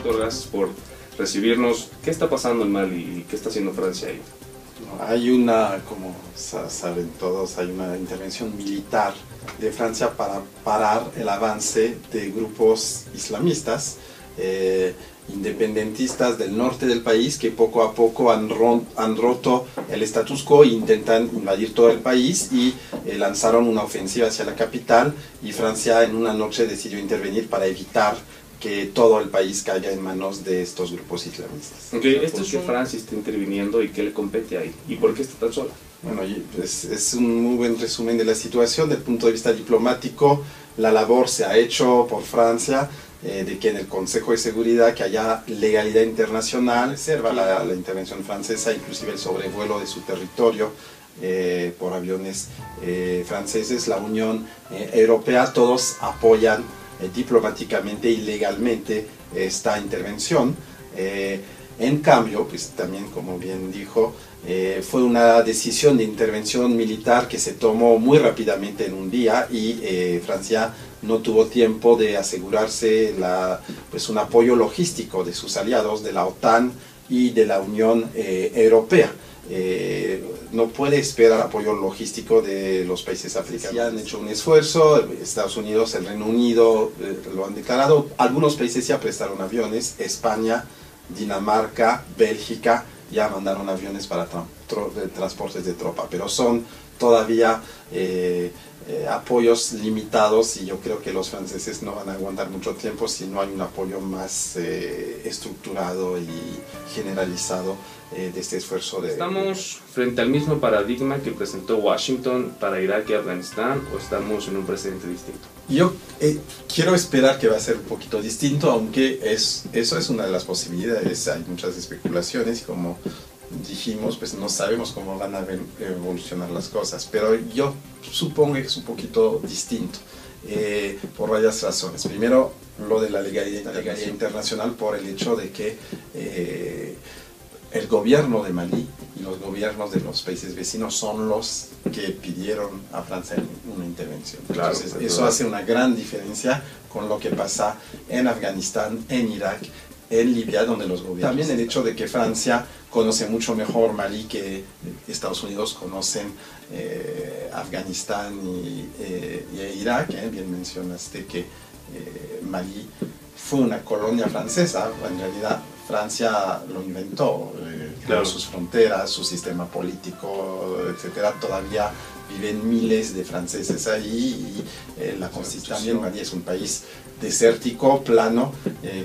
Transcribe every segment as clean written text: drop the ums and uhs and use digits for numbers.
doctor, gracias por recibirnos. ¿Qué está pasando en Mali y qué está haciendo Francia ahí? Hay una, como saben todos, hay una intervención militar de Francia para parar el avance de grupos islamistas, independentistas del norte del país, que poco a poco han roto el status quo e intentan invadir todo el país, y lanzaron una ofensiva hacia la capital, y Francia en una noche decidió intervenir para evitar que todo el país caiga en manos de estos grupos islamistas. Okay, ¿por qué Francia está interviniendo y qué le compete ahí? ¿Y por qué está tan sola? Bueno, es un muy buen resumen de la situación. Desde el punto de vista diplomático, la labor se ha hecho por Francia, de que en el Consejo de Seguridad que haya legalidad internacional, reserva la intervención francesa, inclusive el sobrevuelo de su territorio por aviones franceses. La Unión Europea, todos apoyan diplomáticamente y legalmente esta intervención. En cambio, pues también, como bien dijo, fue una decisión de intervención militar que se tomó muy rápidamente en un día, y Francia no tuvo tiempo de asegurarse un apoyo logístico de sus aliados, de la OTAN y de la Unión Europea. No puede esperar apoyo logístico de los países africanos. Ya han hecho un esfuerzo, Estados Unidos, el Reino Unido lo han declarado, algunos países ya prestaron aviones, España, Dinamarca, Bélgica ya mandaron aviones para transportes de tropa, pero son todavía apoyos limitados, y yo creo que los franceses no van a aguantar mucho tiempo si no hay un apoyo más estructurado y generalizado de este esfuerzo. ¿Estamos frente al mismo paradigma que presentó Washington para Irak y Afganistán, o estamos en un precedente distinto? Yo quiero esperar que va a ser un poquito distinto, aunque eso es una de las posibilidades. Hay muchas especulaciones y, como dijimos, pues no sabemos cómo van a evolucionar las cosas, pero yo supongo que es un poquito distinto por varias razones. Primero, lo de la legalidad internacional, por el hecho de que el gobierno de Malí y los gobiernos de los países vecinos son los que pidieron a Francia una intervención. Claro, entonces eso hace una gran diferencia con lo que pasa en Afganistán, en Irak, en Libia, donde los gobiernos... También el hecho de que Francia conoce mucho mejor Malí que Estados Unidos conocen Afganistán y Irak. Bien mencionaste que Malí fue una colonia francesa. En realidad Francia lo inventó, claro, sus fronteras, su sistema político, etcétera. Todavía viven miles de franceses ahí, y la Constitución. También Malí es un país desértico, plano,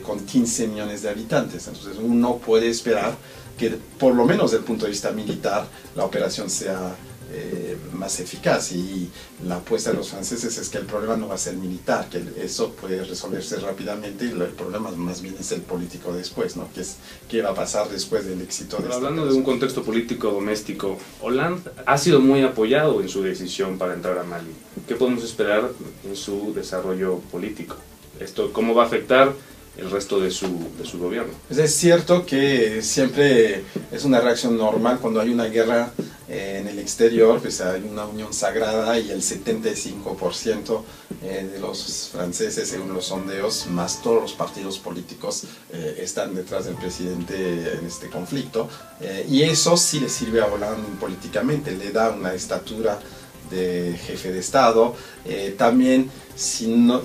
con 15 millones de habitantes. Entonces uno puede esperar que, por lo menos desde el punto de vista militar, la operación sea más eficaz, y la apuesta de los franceses es que el problema no va a ser militar, que eso puede resolverse rápidamente, y el problema más bien es el político después, ¿no? ¿Qué va a pasar después del éxito de esta Hablando de un contexto político doméstico, Hollande ha sido muy apoyado en su decisión para entrar a Mali. ¿Qué podemos esperar en su desarrollo político? ¿Esto cómo va a afectar el resto de su gobierno? Es cierto que siempre es una reacción normal cuando hay una guerra en el exterior, pues hay una unión sagrada, y el 75% de los franceses, según los sondeos, más todos los partidos políticos, están detrás del presidente en este conflicto, y eso sí le sirve a Hollande políticamente, le da una estatura de jefe de Estado. También, si no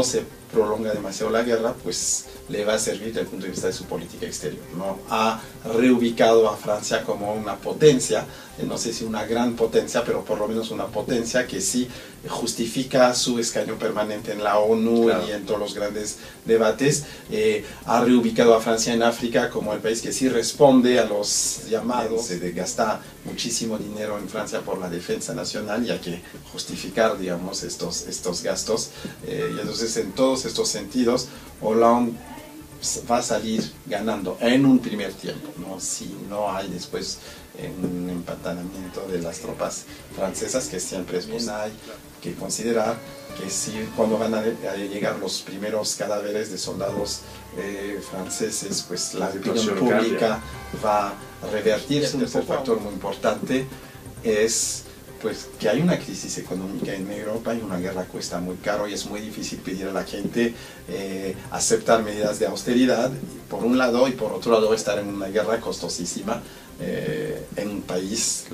se prolonga demasiado la guerra, pues le va a servir desde el punto de vista de su política exterior, ¿no? Ha reubicado a Francia como una potencia, no sé si una gran potencia, pero por lo menos una potencia que sí justifica su escaño permanente en la ONU, claro, y en todos los grandes debates. Ha reubicado a Francia en África como el país que sí responde a los llamados. Se gasta muchísimo dinero en Francia por la defensa nacional, y hay que justificar, digamos, estos gastos. Y entonces, en todos estos sentidos, Hollande va a salir ganando en un primer tiempo, ¿no? Si no hay después un empantanamiento de las tropas francesas, que siempre es bien. Hay que considerar que si cuando van a llegar los primeros cadáveres de soldados franceses, pues la opinión pública va a revertirse. Un factor muy importante es pues que hay una crisis económica en Europa y una guerra cuesta muy caro y es muy difícil pedir a la gente aceptar medidas de austeridad por un lado, y por otro lado estar en una guerra costosísima en un país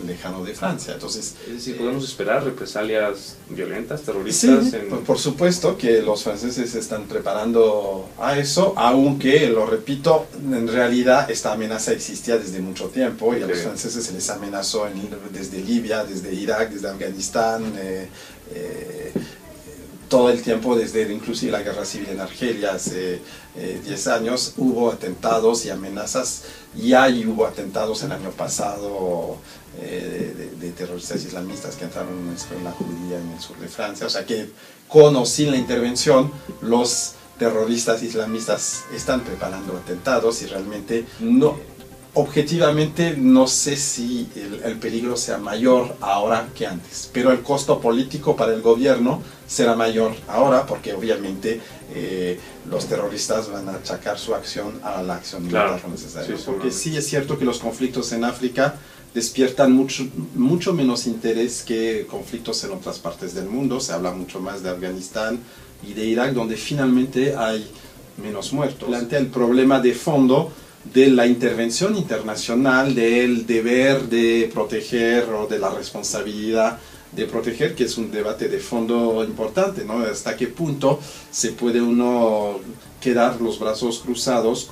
lejano de Francia. Entonces, es decir, ¿podemos esperar represalias violentas, terroristas? Sí, por supuesto que los franceses se están preparando a eso, aunque, lo repito, en realidad esta amenaza existía desde mucho tiempo, y a los franceses se les amenazó desde Libia, desde Irak, desde Afganistán, todo el tiempo, desde inclusive la guerra civil en Argelia hace 10 años, hubo atentados y amenazas. Ya hubo atentados el año pasado de terroristas islamistas que entraron en una escuela judía en el sur de Francia. O sea que con o sin la intervención, los terroristas islamistas están preparando atentados, y realmente objetivamente no sé si el peligro sea mayor ahora que antes, pero el costo político para el gobierno será mayor ahora, porque obviamente los terroristas van a achacar su acción a la acción militar necesaria. Sí, porque sí es cierto que los conflictos en África despiertan mucho menos interés que conflictos en otras partes del mundo. Se habla mucho más de Afganistán y de Irak, donde finalmente hay menos muertos. Plantea el problema de fondo de la intervención internacional, del deber de proteger o de la responsabilidad de proteger, que es un debate de fondo importante, ¿no? Hasta qué punto se puede uno quedar los brazos cruzados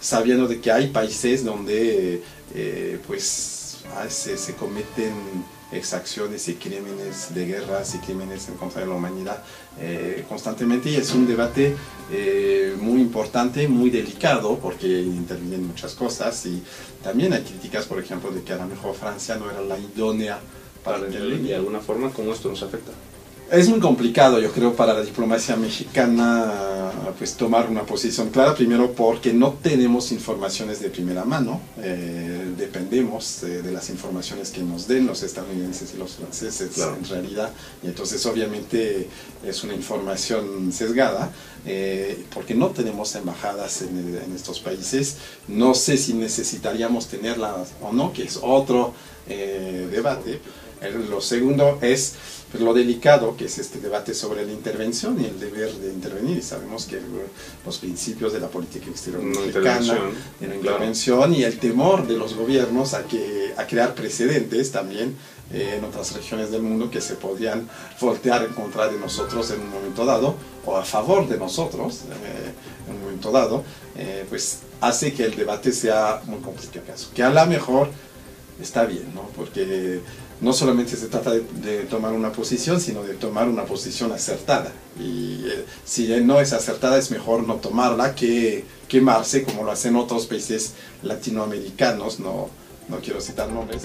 sabiendo de que hay países donde se cometen exacciones y crímenes de guerras y crímenes en contra de la humanidad constantemente, y es un debate muy importante, muy delicado, porque intervienen muchas cosas, y también hay críticas, por ejemplo, de que a lo mejor Francia no era la idónea para de alguna forma. ¿Cómo esto nos afecta? Es muy complicado, yo creo, para la diplomacia mexicana pues tomar una posición clara, primero porque no tenemos informaciones de primera mano, dependemos de las informaciones que nos den los estadounidenses y los franceses, claro, en realidad, y entonces obviamente es una información sesgada, porque no tenemos embajadas en estos países. No sé si necesitaríamos tenerlas o no, que es otro debate. Lo segundo es lo delicado que es este debate sobre la intervención y el deber de intervenir, y sabemos que los principios de la política exterior mexicana, de la intervención, y el temor de los gobiernos a crear precedentes también en otras regiones del mundo que se podrían voltear en contra de nosotros en un momento dado, o a favor de nosotros en un momento dado, pues hace que el debate sea muy complicado, que a lo mejor está bien, ¿no? Porque no solamente se trata de tomar una posición, sino de tomar una posición acertada. Y si no es acertada, es mejor no tomarla que quemarse, como lo hacen otros países latinoamericanos. No quiero citar nombres.